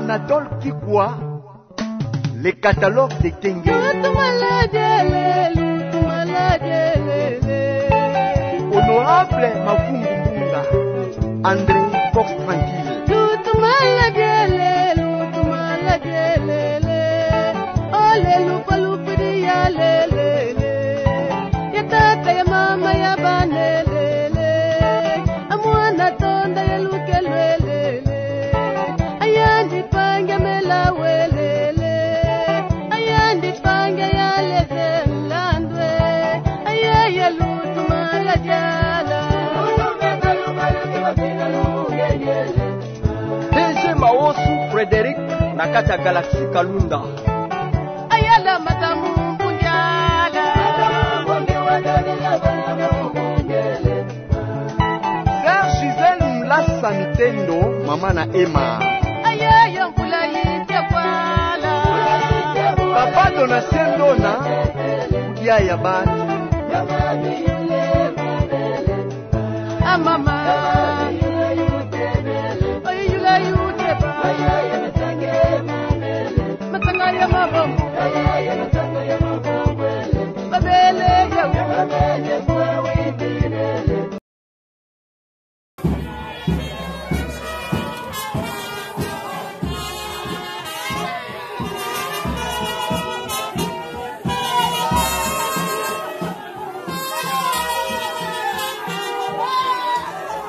Anatole Kikwa, les catalogues de Kenge. Honorable Mafungu Mbunga, André Fox Tranquille. Frédéric Nakata Galaxy Kalunda. Ayala Matamu Bunjala. Sœur Gisèle Mlassa Mitendo, maman na Emma. Ayaya Mbulayi Tekwala. Papa Donatien Dona, Kia Yabat. Mama.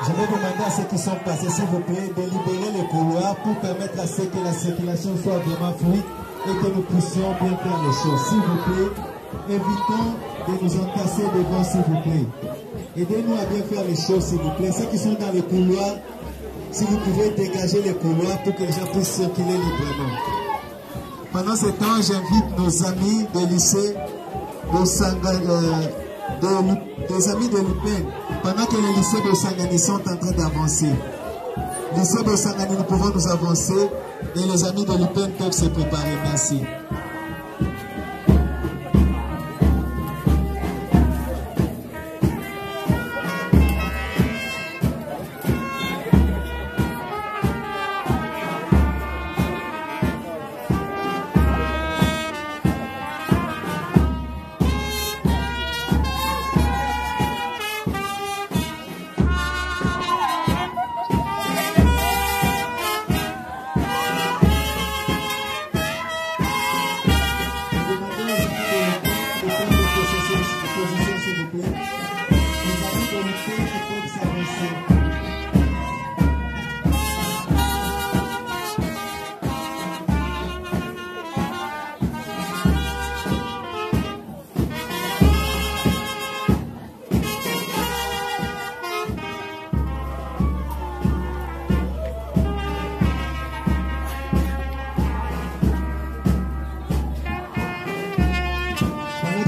Je vais demander à ceux qui sont passés, s'il vous plaît, de libérer les couloirs pour permettre à ce que la circulation soit vraiment fluide et que nous puissions bien faire les choses. S'il vous plaît, évitons de nous entasser devant, s'il vous plaît. Aidez-nous à bien faire les choses, s'il vous plaît. Ceux qui sont dans les couloirs, si vous pouvez dégager les couloirs pour que les gens puissent circuler librement. Pendant ce temps, j'invite nos amis de lycée, des amis de l'UPEN, pendant que les lycées de Sangani sont en train d'avancer. Lycée de Sangani, nous pouvons nous avancer et les amis de l'UPEN peuvent se préparer. Merci.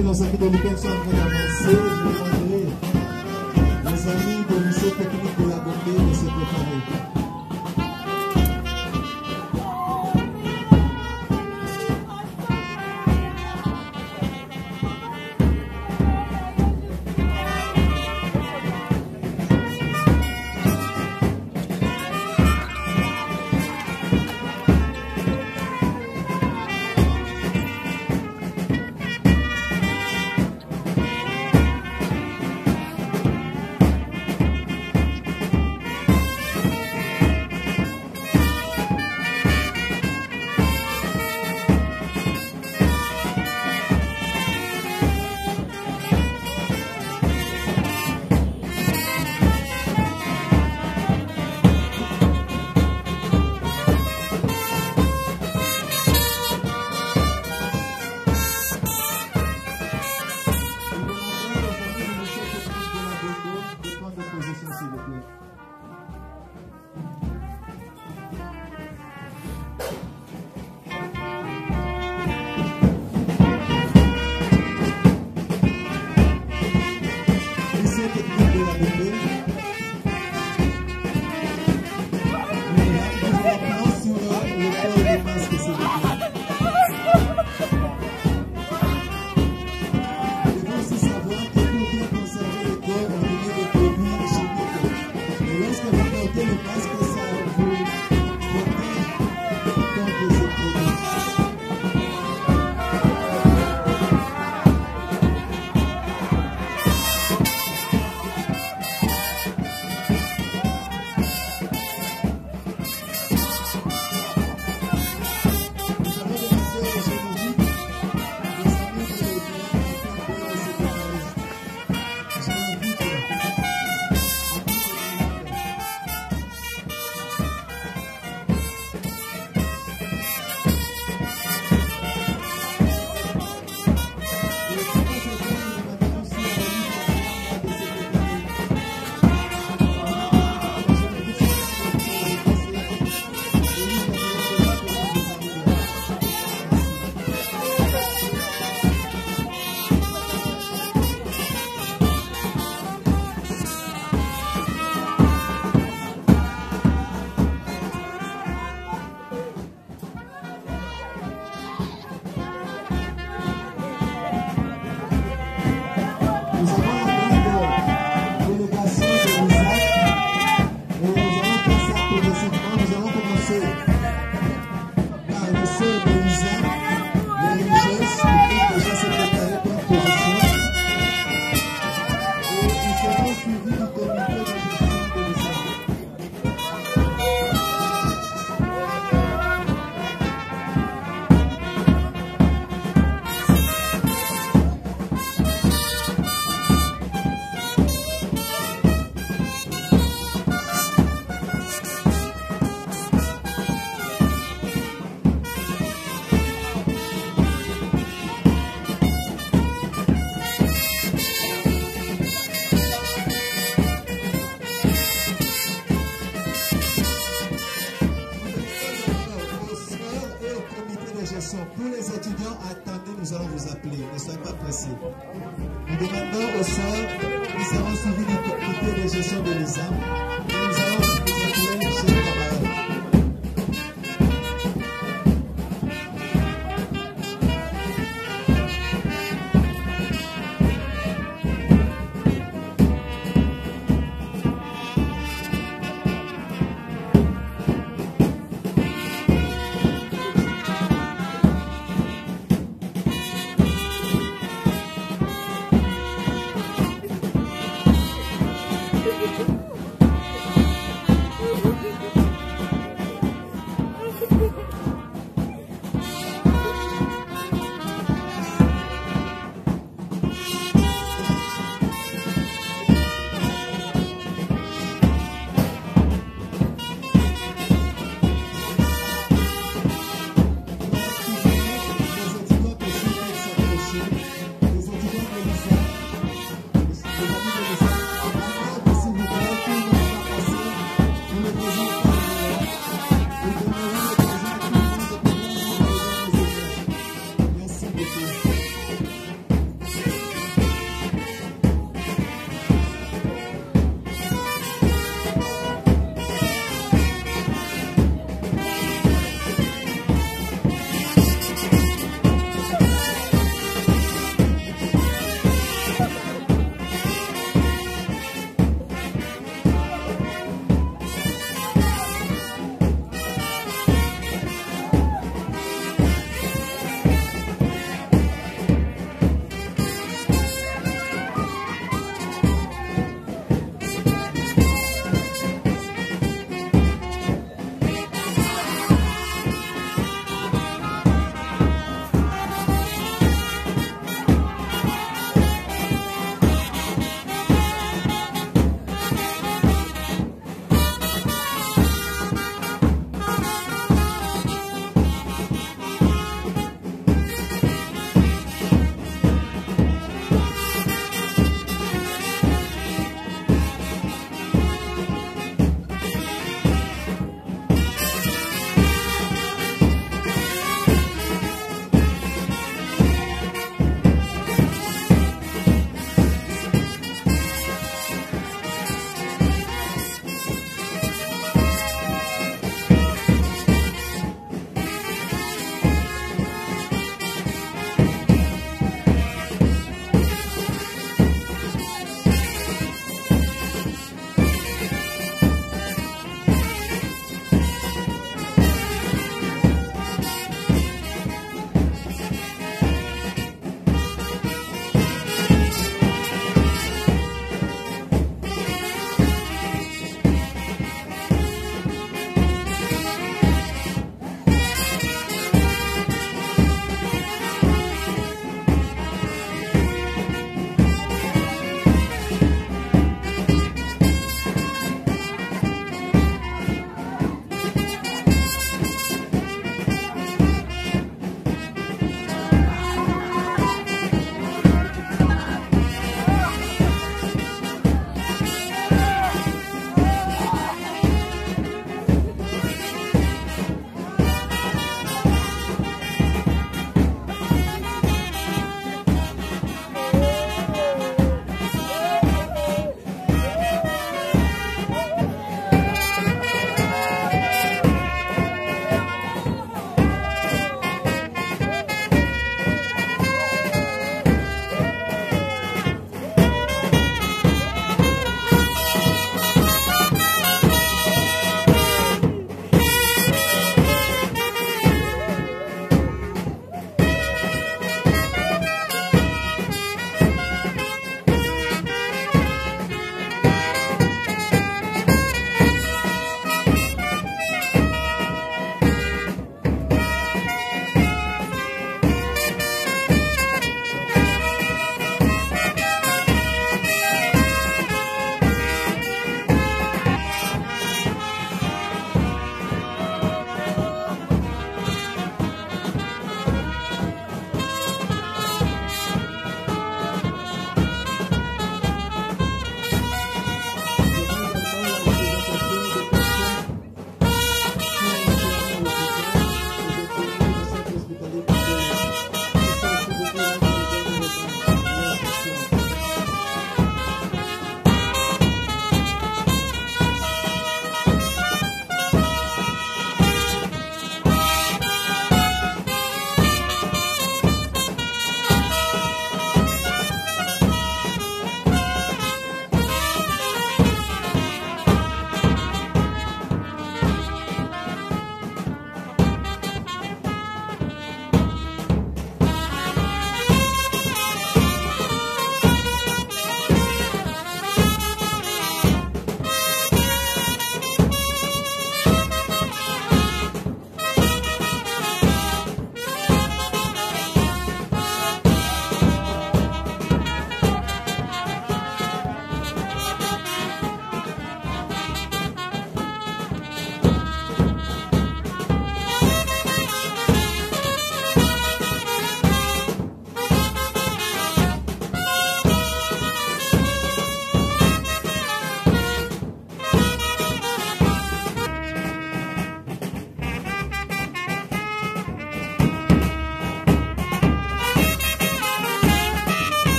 Nos amis de l'UPEN sont en train d'avancer, je demanderai les amis de lycée technique de la Gombe de se préparer. les sœurs de Lisa, les religieuses qui peuvent déjà se préparer pour position. Et nous serons suivis du comité de gestion de Lisa. Pour les étudiants, attendez, nous allons vous appeler. Ne soyez pas pressés. Nous demandons aux sœurs, nous serons suivis du comité de gestion de l'ISAM et nous allons vous appeler, chers camarades.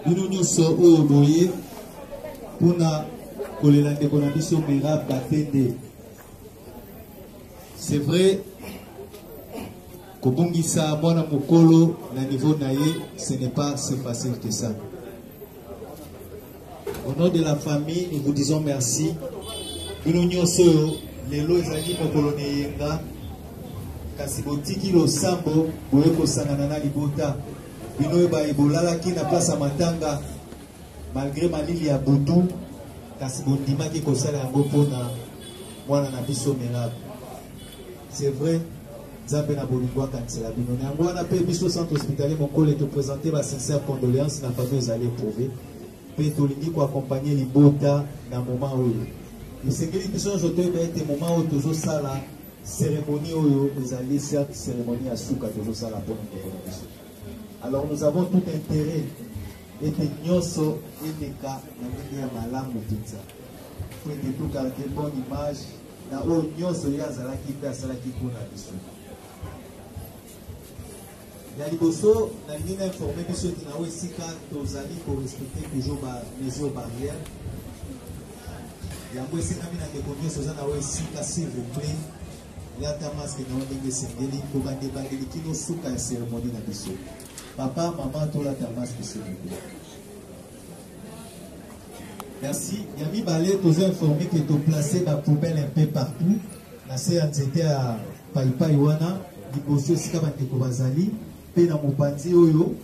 Bino nyonso oyo boye pona kolela ndeko na biso Merab Batende. C'est vrai, kobongisa mwana mokolo na niveau naye, ce n'est pas si facile que ça. Au nom de la famille, nous vous disons merci. Bino nyonso oyo lelo ezali mokolo na yenga kasi botiki losambo boye kosangana na libota. Bino eba ebolalaki na place ya matanga malgré malili ya butu kasi bondimaki kosala yango mpona mwana na biso Merab. C'est vrai, Nzambe na bolingo akanisela bino. Yango wana pe biso centre hospitalier mokolo te présenter ba sincère condoléances na famille ezali éprouvé. Pe tolingi ko accompagner libota na moment oyo. Esengeli biso toyeba ete moment oyo tozosala cérémonie oyo ezali certes cérémonie ya suka tozosala mpona ndeko na biso. Alors nous avons tout intérêt et nyonso eleka na ndenge ya malamu mpenza po ete togarde bonne image na oyo nyonso ye azalaki mpe asalaki mpona biso. Ya liboso nalingi na informe biso ete na oyo esika tozali korespecte toujours bamesure barrière yango esenami na ndeko nyonso oza na oyo esika s'il vous plaît lata masque na oyo ndenge esengeli kobandebandeli kino suka ya cérémonie na biso. Papa, maman, tout la tabasse, s'il vous plaît. Merci. Yami Balé, tu as informé que tu as placé ma poubelle un peu partout. La séance était à Païpaïwana, du Bosso Sikabante Kobazali, Pena Mopanzi Oyo,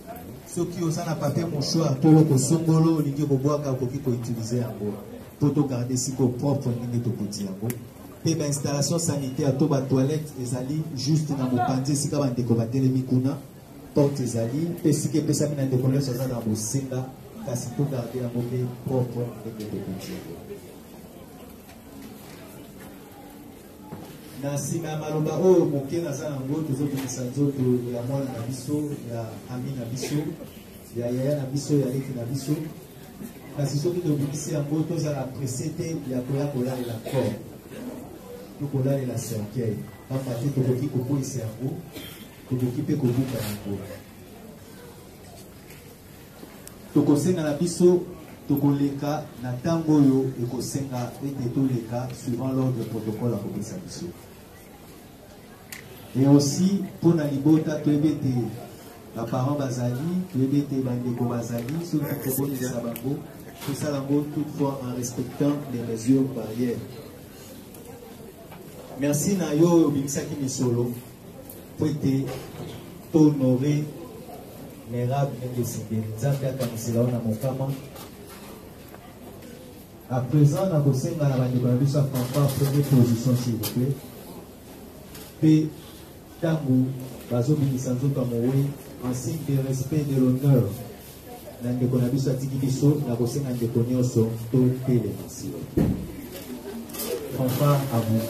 ceux qui ont un papier mouchoir, tout le Songolo, l'Indio Boboaka, qui peut utiliser un mot. Pour te garder si propre, l'Indio Topoti un mot. Et l'installation sanitaire, tout la toilette, les alliés, juste dans Mopanzi Sikabante Kobatele Mikuna. Porte ezali pesike pesa mina ndeko nyonso aza na bosenga kasi to garder yango mpe propre ndenge tokotia. Na nsima ya maloba oyo moke naza nango tozobimisa nzoto ya mwana na biso ya ami na biso ya yaya na biso ya leki na biso kasi soki tobimisi yango tozala presse te ya koya kolalela corps to kolalela cercueil pamba te tokoki kokweyisa yango tokoki mpe kobuka yango. Tokosenga na biso tokoleka na ntango oyo ekosenga ete toleka suivant l'ordre protocole ya kopesa biso. Et aussi mpona libota toyebi ete baparent bazali toyebi ete bandeko bazali soki tokobonisa bango tosala yango toutefois en respectant les mesures barrières. Merci na yo oyo obimisaki misolo pour être honoré Merab Ndesinde Nzambe akanisela na mokama. À présent na kosenga na bandeko na biso afampa première position s'il vous plaît. Pe tango bazobimisa nzoto ya mowe en signe de respect de l'honneur na ndeko na biso atiki biso na kosenga ndeko nyonso to telemasi. Fanfare à vous.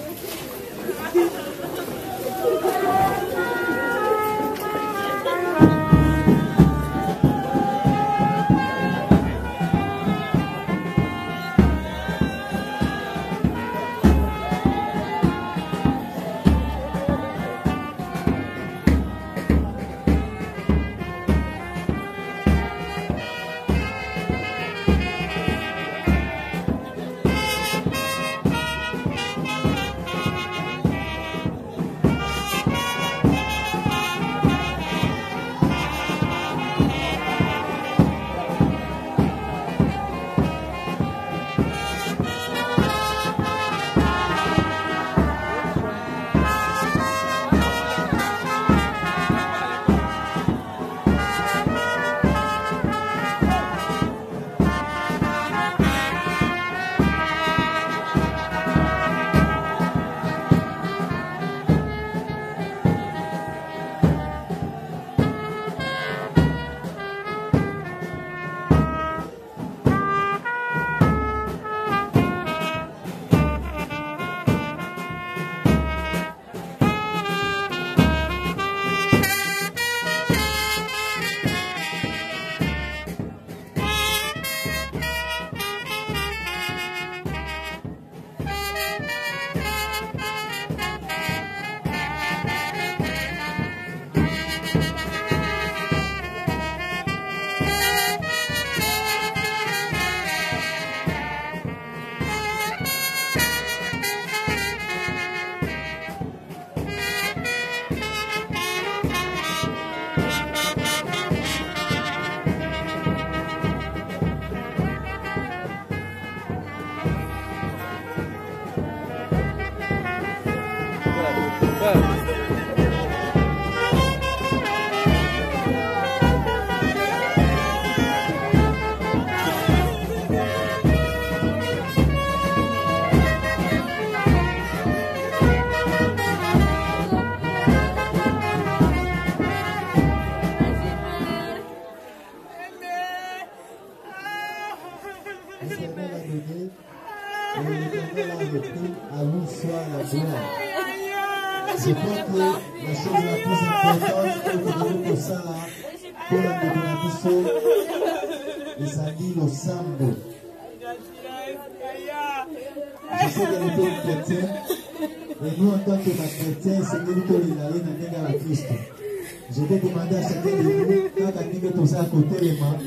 l'Éternel a donné et l'Éternel a repris, à lui soit la gloire. Je crois que la chose la plus importante que vous devez pour ça, pour la décoration, c'est le sambo. Je sais qu'elle était chrétienne, et nous en tant que chrétiens, c'est que nous avons la Christ. Je vais demander à chacun de nous, quand tout ça à côté les mains,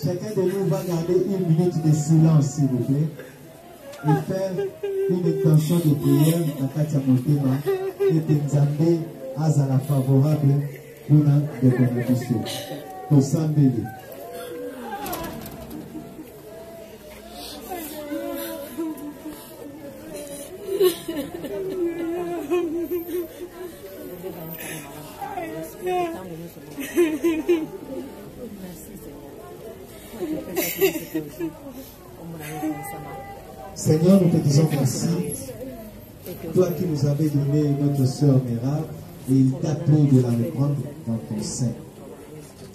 chacun de nous va garder une minute de silence, s'il vous plaît, et faire une intention de prière dans Katia Motema, et que Nzambe azala favorable pour la déconnexion. Pour s'embêter. Seigneur, nous te disons merci. Toi qui nous avais donné notre sœur Mera, et il t'a plu de la reprendre dans ton sein.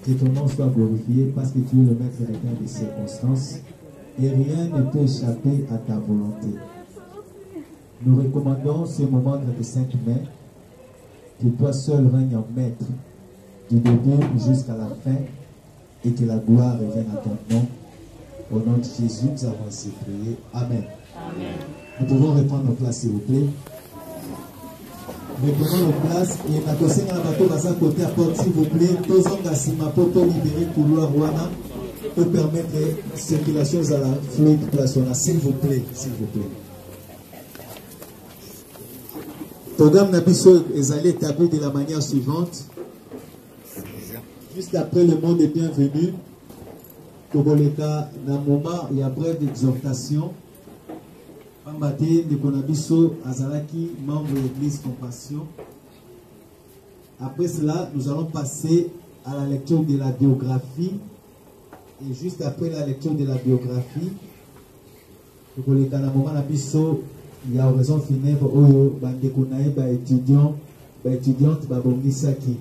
Que ton nom soit glorifié parce que tu es le maître des temps des circonstances et rien ne peut échapper à ta volonté. Nous recommandons ce moment dans tes saintes mains, que toi seul règnes en maître du début jusqu'à la fin et que la gloire revienne à ton nom. Au nom de Jésus, nous avons ainsi prié. Amen. Amen. Nous pouvons reprendre nos places, s'il vous plaît. Reprenons nos places et Natosé dans la bateau à côté à porte, s'il vous plaît. Tous hommes d'Assima pour libérer le couloir Wana pour permettre la circulation à la fluide place. S'il vous plaît, s'il vous plaît. Programme Nabiso est allé établi de la manière suivante. Juste après le mot de bienvenue, Toboleka Namoma, il y a brève d'exhortation. Ambate de Konabiso Azalaki, membre de l'église Compassion. Après cela, nous allons passer à la lecture de la biographie. Et juste après la lecture de la biographie, Toboleka Namoma Nabiso, il y a raison funèbre Oyo, Bandekonae, étudiante, Babongisaki.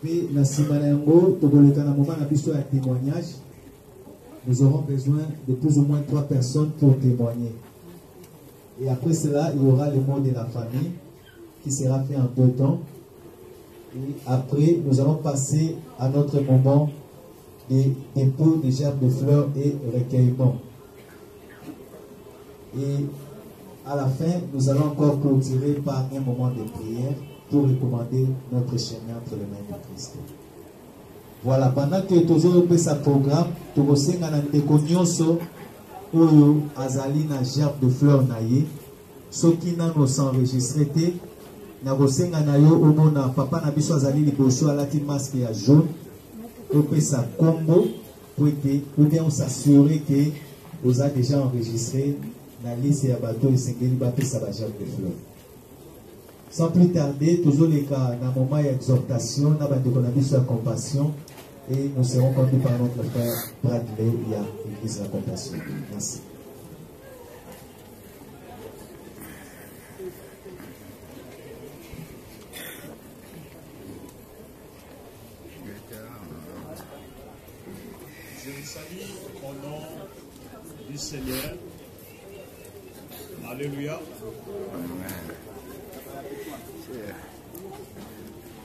Puis, dans Simanango, Toboleka Namoma Nabiso a témoignage. Nous aurons besoin de plus ou moins 3 personnes pour témoigner. Et après cela, il y aura le mot de la famille qui sera fait en 2 temps. Et après, nous allons passer à notre moment des dépôts de gerbes de fleurs et recueillement. Et à la fin, nous allons encore clôturer par un moment de prière pour recommander notre chemin entre les mains de Christ. Voilà, pendant que toujours fait sa programme, tout le monde a déconnu Oyo Azali na gerbe de fleurs naïe. Ceux qui n'ont s'enregistré, na gosenga na yo omona papa na biso Azali liboso alati masque ya jaune. Tout fait sa combo pour ou bien s'assurer que vous avez déjà enregistré la liste ya bateau et sengeli bateau sa gerbe de fleurs. Sans plus tarder, toujours les cas, dans le moment d'exhortation, dans la compassion, et nous serons conduits par notre frère Bradley, il y a l'église de la compassion. Merci. Je vous salue au nom du Seigneur. Alléluia.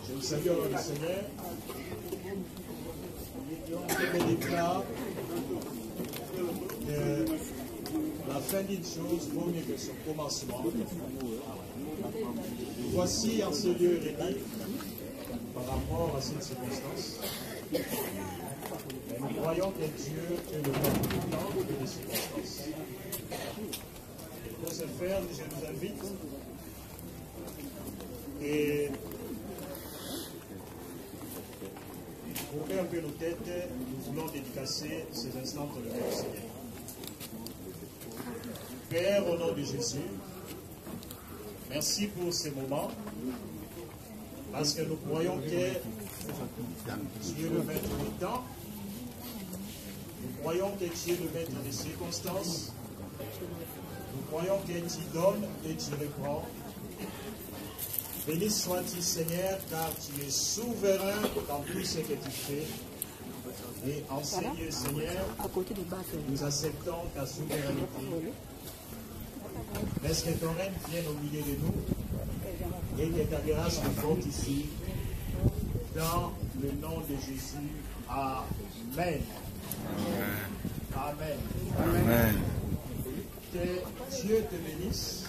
Je vous salue au nom du Seigneur. Je déclare que la fin d'une chose vaut mieux que son commencement. Voici en ce lieu réuni par rapport à cette circonstance. Mais nous croyons que Dieu est le maître du temps et des circonstances. Pour ce faire, je vous invite et pour faire un peu nos têtes, nous voulons dédicacer ces instants entre le Père du Seigneur. Père, au nom de Jésus, merci pour ces moments, parce que nous croyons que tu es le maître du temps, nous croyons que tu es le maître des circonstances, nous croyons que tu donnes et tu reprends. Béni sois-tu, Seigneur, car tu es souverain dans tout ce que tu fais. et enseigne, Seigneur, nous acceptons ta souveraineté. Laisse que ton règne vienne au milieu de nous et que ta grâce nous porte ici. Dans le nom de Jésus. Amen. Amen. Amen. Que Dieu te bénisse.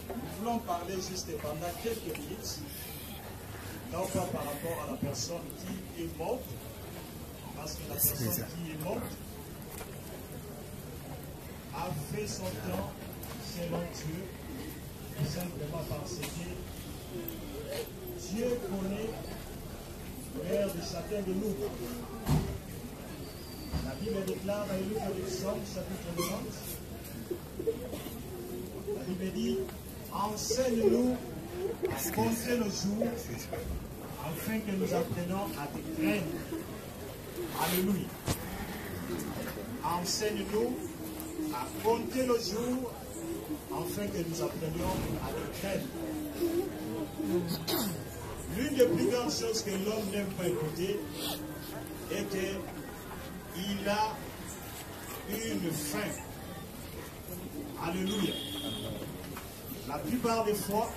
Nous voulons parler juste pendant quelques minutes, non pas par rapport à la personne qui est morte, parce que la personne qui est morte a fait son temps selon Dieu, simplement parce que Dieu connaît l'heure de chacun de nous. La Bible déclare dans le livre de Psaume, chapitre 90, la Bible dit, enseigne-nous à compter nos jours, afin que nous apprenions à te craindre. Alléluia. Enseigne-nous à compter nos jours, afin que nous apprenions à te craindre. L'une des plus grandes choses que l'homme n'aime pas écouter est qu'il a une fin. Alléluia. La plupart des fois,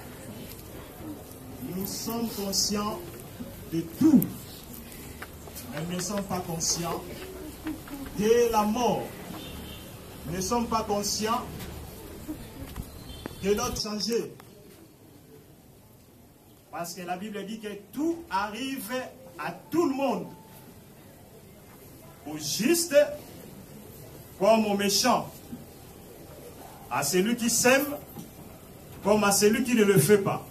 nous sommes conscients de tout, mais nous ne sommes pas conscients de la mort. Nous ne sommes pas conscients de notre changer. Parce que la Bible dit que tout arrive à tout le monde. Au juste comme au méchant. À celui qui sème comme à celui qui ne le fait pas.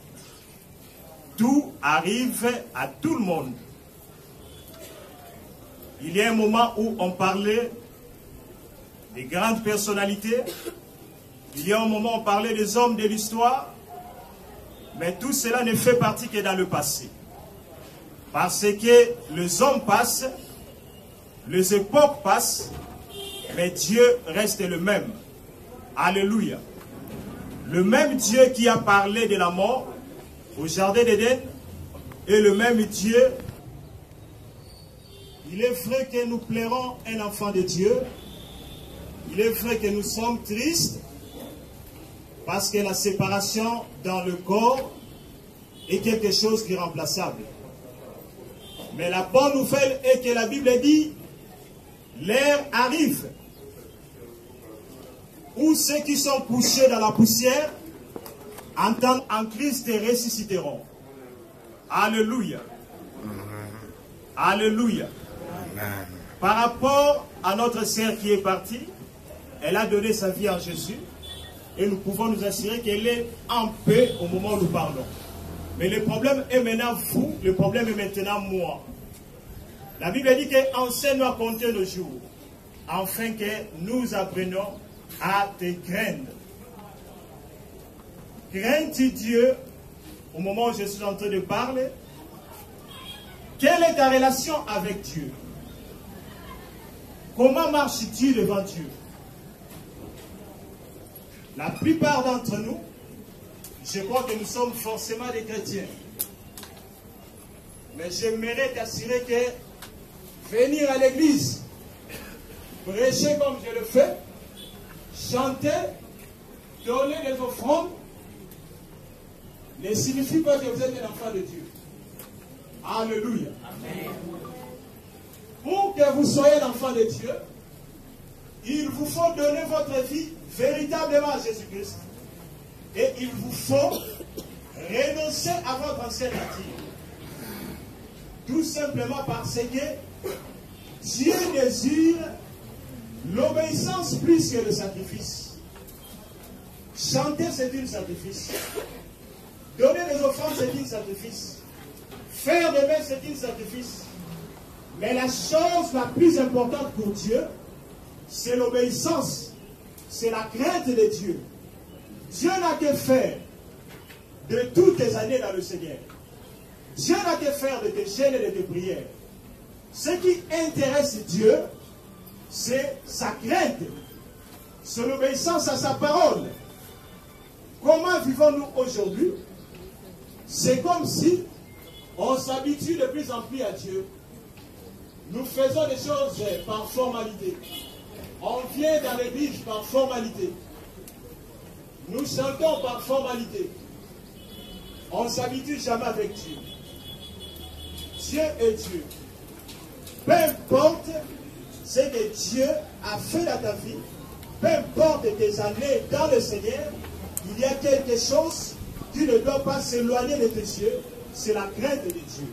Tout arrive à tout le monde. Il y a un moment où on parlait des grandes personnalités. Il y a un moment où on parlait des hommes de l'histoire. Mais tout cela ne fait partie que dans le passé. Parce que les hommes passent, les époques passent, mais Dieu reste le même. Alléluia. Le même Dieu qui a parlé de la mort au jardin d'Éden est le même Dieu. Il est vrai que nous plairons un enfant de Dieu. Il est vrai que nous sommes tristes parce que la séparation dans le corps est quelque chose d'irremplaçable. Mais la bonne nouvelle est que la Bible dit, l'heure arrive où ceux qui sont couchés dans la poussière en Christ ressusciteront. Alléluia. Alléluia. Par rapport à notre sœur qui est partie, elle a donné sa vie à Jésus. Et nous pouvons nous assurer qu'elle est en paix au moment où nous parlons. Mais le problème est maintenant vous, le problème est maintenant moi. La Bible dit qu'enseigne-nous à compter nos jours, afin que nous apprenions à te craindre. Crains-tu Dieu au moment où je suis en train de parler? Quelle est ta relation avec Dieu? Comment marches-tu devant Dieu? La plupart d'entre nous, je crois que nous sommes forcément des chrétiens. Mais j'aimerais t'assurer que venir à l'église, prêcher comme je le fais, chanter, donner des offrandes, ne signifie pas que vous êtes un enfant de Dieu. Alléluia. Amen. Pour que vous soyez un enfant de Dieu, il vous faut donner votre vie véritablement à Jésus-Christ. Et il vous faut renoncer à votre ancienne nature. Tout simplement parce que Dieu désire l'obéissance plus que le sacrifice. Chanter, c'est un sacrifice. Donner des offrandes, c'est un sacrifice. Faire des mains, c'est un sacrifice. Mais la chose la plus importante pour Dieu, c'est l'obéissance. C'est la crainte de Dieu. Dieu n'a que faire de toutes tes années dans le Seigneur. Dieu n'a que faire de tes jeûnes et de tes prières. Ce qui intéresse Dieu, c'est sa crainte, c'est l'obéissance à sa parole. Comment vivons-nous aujourd'hui? C'est comme si on s'habitue de plus en plus à Dieu. Nous faisons des choses par formalité. On vient dans l'église par formalité. Nous chantons par formalité. On ne s'habitue jamais avec Dieu. Dieu est Dieu. Peu importe ce que Dieu a fait dans ta vie, peu importe tes années dans le Seigneur, il y a quelque chose qui ne doit pas s'éloigner de tes yeux, c'est la crainte de Dieu.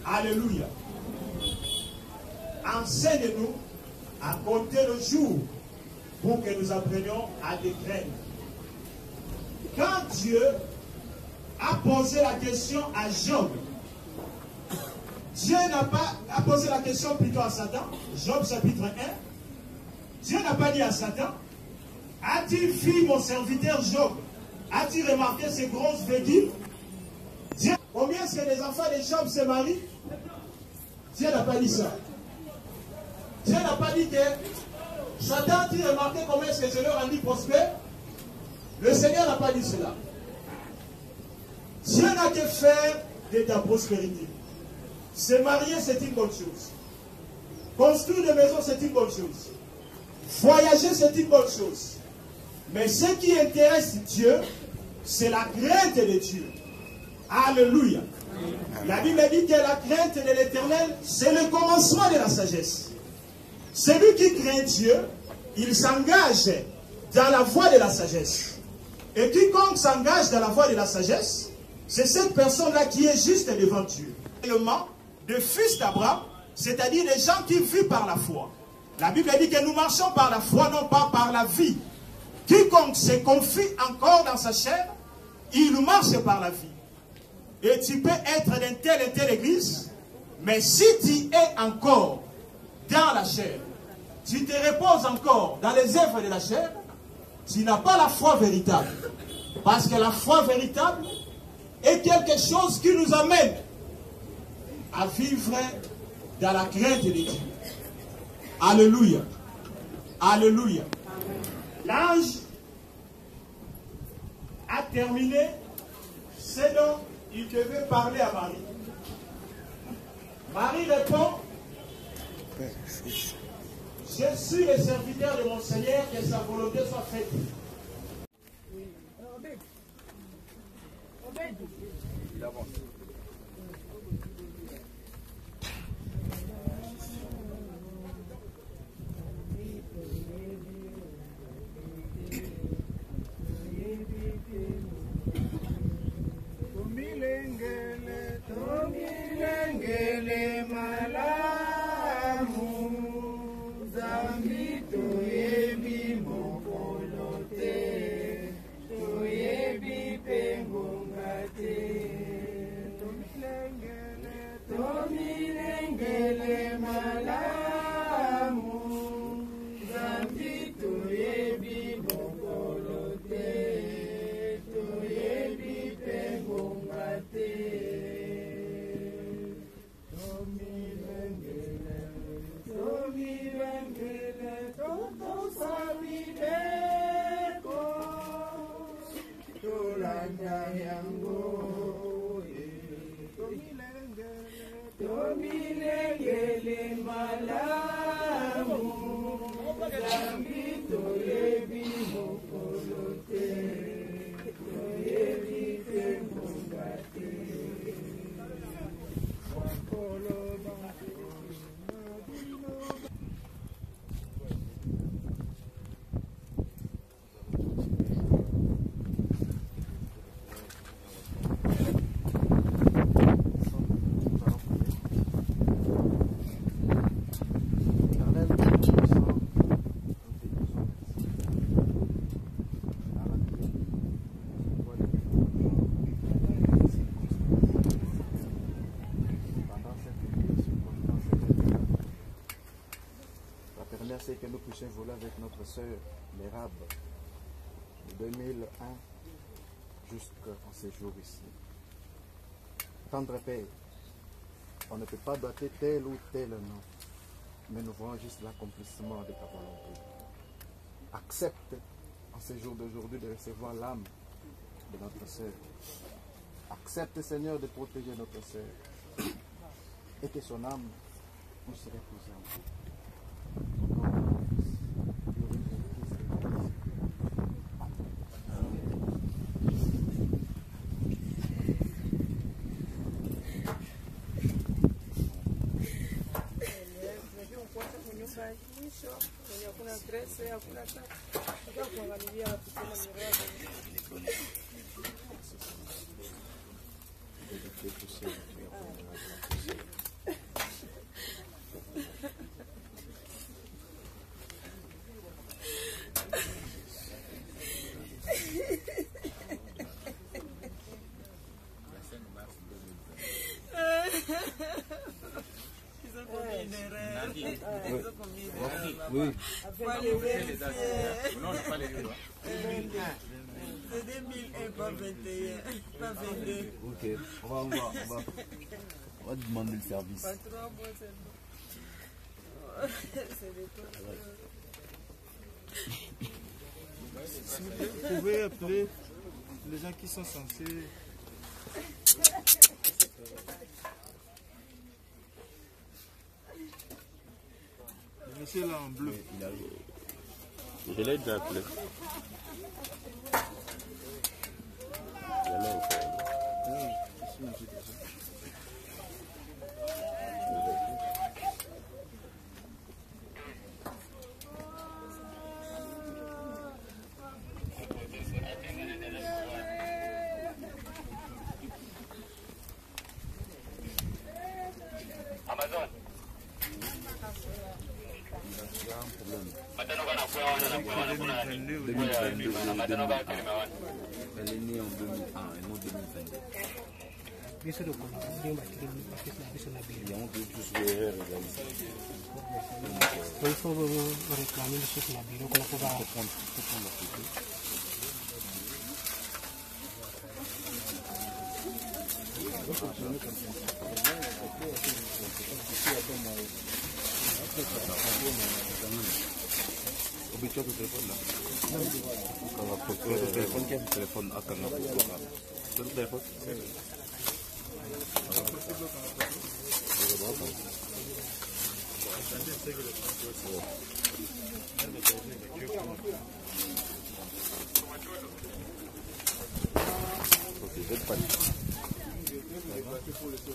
Alléluia. Enseigne-nous à compter le jour pour que nous apprenions à te craindre. Quand Dieu a posé la question à Job, Dieu n'a pas posé la question plutôt à Satan, Job chapitre 1, Dieu n'a pas dit à Satan, as-tu vu mon serviteur Job? As-tu remarqué ses grosses védiles? Combien est-ce que les enfants de Job se marient? Dieu n'a pas dit ça. Dieu n'a pas dit que Satan a-t-il remarqué comment est-ce que je leur ai dit prospère? Le Seigneur n'a pas dit cela. Dieu n'a que faire de ta prospérité. Se marier, c'est une bonne chose. Construire des maisons, c'est une bonne chose. Voyager, c'est une bonne chose. Mais ce qui intéresse Dieu, c'est la crainte de Dieu. Alléluia. La Bible dit que la crainte de l'Éternel, c'est le commencement de la sagesse. Celui qui craint Dieu, il s'engage dans la voie de la sagesse. Et quiconque s'engage dans la voie de la sagesse, c'est cette personne-là qui est juste devant Dieu. De fils d'Abraham, c'est-à-dire les gens qui vivent par la foi. La Bible dit que nous marchons par la foi, non pas par la vie. Quiconque se confie encore dans sa chair, il marche par la vie. Et tu peux être dans telle et telle église, mais si tu es encore dans la chair, tu te reposes encore dans les œuvres de la chair, tu n'as pas la foi véritable. Parce que la foi véritable est quelque chose qui nous amène à vivre dans la crainte de Dieu. Alléluia. Alléluia. L'ange a terminé ce dont il devait parler à Marie. Marie répond, je suis le serviteur de mon Seigneur, que sa volonté soit faite. Il avance. Que nous puissions voler avec notre sœur, l'érable, de 2001 jusqu'à ces jours ici. Tendre Père, on ne peut pas dater tel ou tel nom, mais nous voulons juste l'accomplissement de ta volonté. Accepte en ces jours d'aujourd'hui de recevoir l'âme de notre sœur. Accepte, Seigneur, de protéger notre sœur et que son âme On serait posé en fait. Oui. Non, pas les deux. C'est 2001, pas 21, pas 22. Ok, on va demander le service. Pas 3 mois, c'est bon. C'est des S'il vous plaît, vous pouvez appeler les gens qui sont censés. Le monsieur là en bleu. Je l'ai déjà appelé. Elle est née en 2001 et non 2022. Il faut réclamer le chef de la bureau qu'on va prendre la photo. Obicho tu telepon lah. Kalau foto tu telepon kan telepon akan aku buka. Tu telepon. Okey, depan.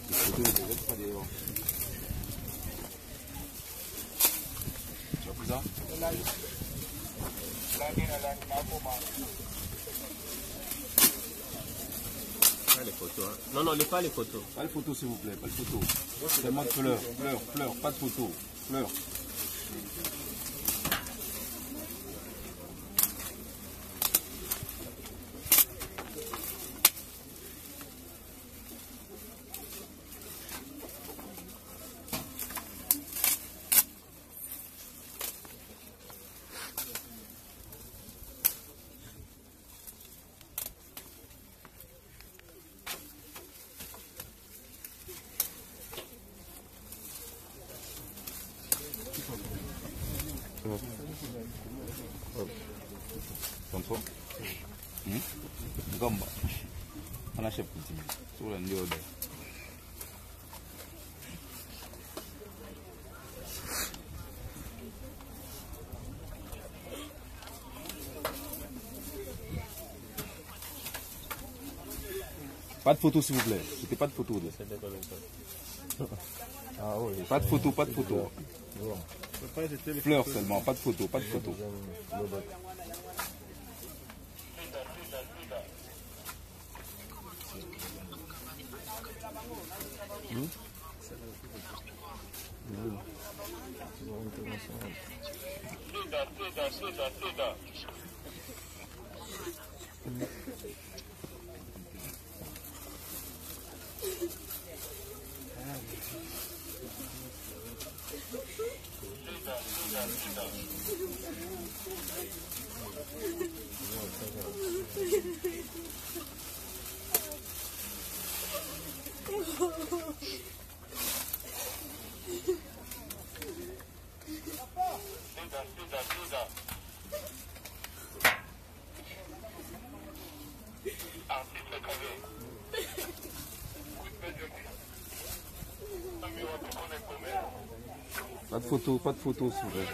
Itu depan dia. Siapa dah? Pas les photos. Hein. Non, non, pas les photos. Pas les photos, s'il vous plaît, pas les photos. Seulement fleurs, pas de photos. Fleurs. Contoh, gambar, mana siapa pun soalan dia ada. Pas de photo s'il vous plaît, c'était pas de photo. Ah oui. Pas de photo, pas de photo. Fleurs seulement, pas de photo, pas de photo. Pas de photo, s'il vous plaît.